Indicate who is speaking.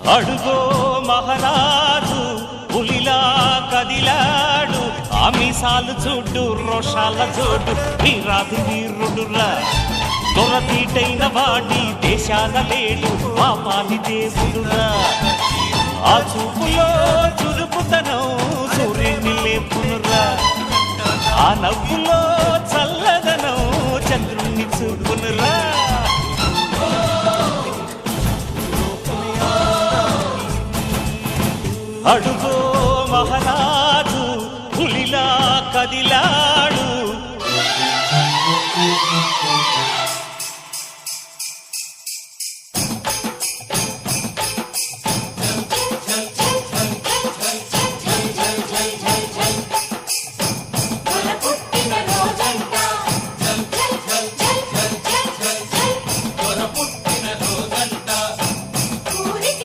Speaker 1: అడుగో మహారాజు పులిలా కదిలాడు, ఆమిసాలు చూడు రోషాల జోడు, వీరాది వీరుడురా. దొరతీటైన వాడి దేశాల లేడు, పాపాని దేవుడురా. ఆ చూపులో చురుకుతనం సూర్యుని లేపునురా, ఆ నవ్వులో చల్లదనం చంద్రుణ్ణి చూపునురా. అడుగో